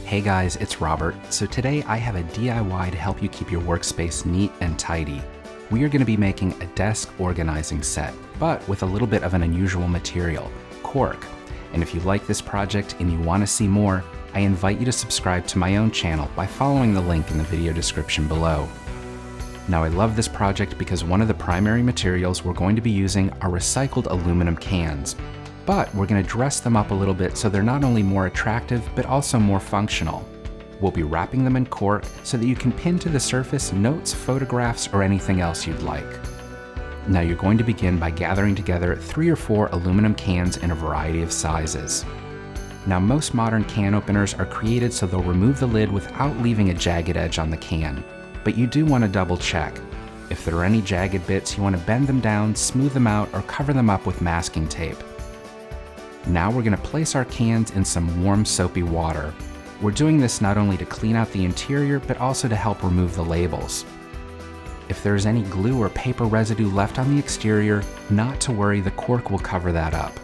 Hey guys, it's Robert. So today I have a DIY to help you keep your workspace neat and tidy. We are going to be making a desk organizing set, but with a little bit of an unusual material, cork. And if you like this project and you want to see more, I invite you to subscribe to my own channel by following the link in the video description below. Now I love this project because one of the primary materials we're going to be using are recycled aluminum cans. But we're going to dress them up a little bit so they're not only more attractive, but also more functional. We'll be wrapping them in cork so that you can pin to the surface notes, photographs, or anything else you'd like. Now you're going to begin by gathering together 3 or 4 aluminum cans in a variety of sizes. Now most modern can openers are created so they'll remove the lid without leaving a jagged edge on the can, but you do want to double check. If there are any jagged bits, you want to bend them down, smooth them out, or cover them up with masking tape. Now we're going to place our cans in some warm soapy water. We're doing this not only to clean out the interior, but also to help remove the labels. If there's any glue or paper residue left on the exterior, not to worry, the cork will cover that up.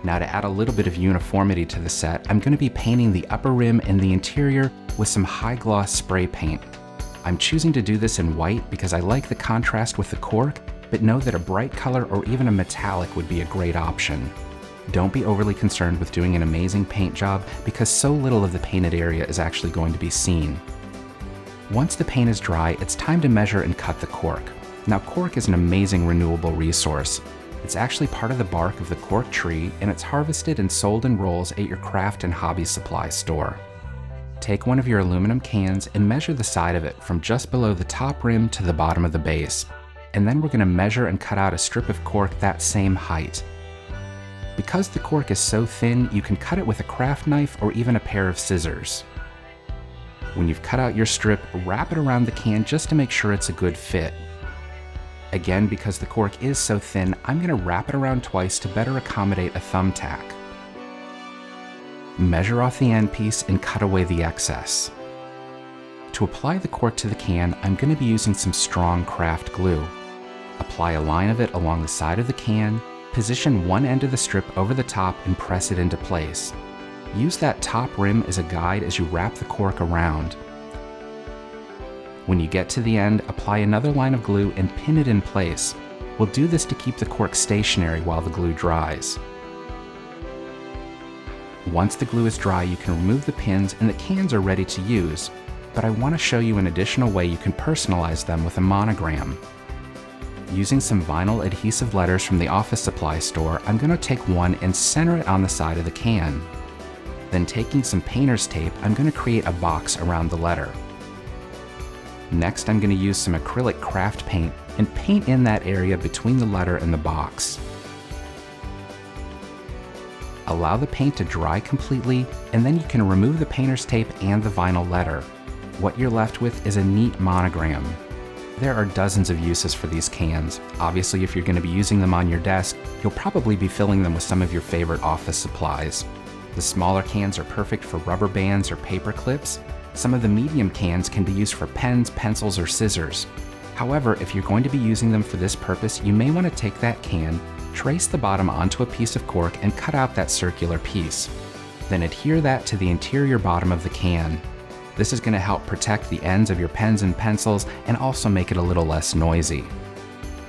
Now to add a little bit of uniformity to the set, I'm going to be painting the upper rim and the interior with some high gloss spray paint. I'm choosing to do this in white because I like the contrast with the cork, but know that a bright color or even a metallic would be a great option. Don't be overly concerned with doing an amazing paint job because so little of the painted area is actually going to be seen. Once the paint is dry, it's time to measure and cut the cork. Now cork is an amazing renewable resource. It's actually part of the bark of the cork tree, and it's harvested and sold in rolls at your craft and hobby supply store. Take one of your aluminum cans and measure the side of it from just below the top rim to the bottom of the base. And then we're going to measure and cut out a strip of cork that same height. Because the cork is so thin, you can cut it with a craft knife or even a pair of scissors. When you've cut out your strip, wrap it around the can just to make sure it's a good fit. Again, because the cork is so thin, I'm going to wrap it around twice to better accommodate a thumbtack. Measure off the end piece and cut away the excess. To apply the cork to the can, I'm going to be using some strong craft glue. Apply a line of it along the side of the can, position one end of the strip over the top and press it into place. Use that top rim as a guide as you wrap the cork around. When you get to the end, apply another line of glue and pin it in place. We'll do this to keep the cork stationary while the glue dries. Once the glue is dry, you can remove the pins and the cans are ready to use, but I want to show you an additional way you can personalize them with a monogram. Using some vinyl adhesive letters from the office supply store, I'm going to take one and center it on the side of the can. Then taking some painter's tape, I'm going to create a box around the letter. Next, I'm going to use some acrylic craft paint and paint in that area between the letter and the box. Allow the paint to dry completely, and then you can remove the painter's tape and the vinyl letter. What you're left with is a neat monogram. There are dozens of uses for these cans. Obviously, if you're going to be using them on your desk, you'll probably be filling them with some of your favorite office supplies. The smaller cans are perfect for rubber bands or paper clips. Some of the medium cans can be used for pens, pencils, or scissors. However, if you're going to be using them for this purpose, you may want to take that can, trace the bottom onto a piece of cork, and cut out that circular piece. Then adhere that to the interior bottom of the can. This is going to help protect the ends of your pens and pencils and also make it a little less noisy.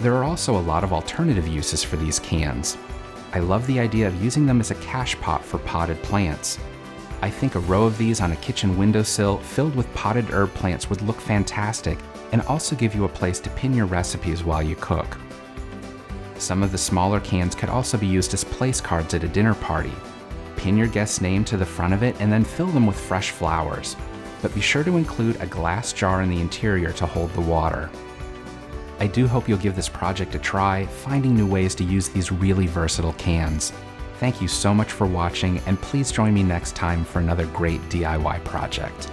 There are also a lot of alternative uses for these cans. I love the idea of using them as a cache pot for potted plants. I think a row of these on a kitchen windowsill filled with potted herb plants would look fantastic and also give you a place to pin your recipes while you cook. Some of the smaller cans could also be used as place cards at a dinner party. Pin your guest's name to the front of it and then fill them with fresh flowers. But be sure to include a glass jar in the interior to hold the water. I do hope you'll give this project a try, finding new ways to use these really versatile cans. Thank you so much for watching, and please join me next time for another great DIY project.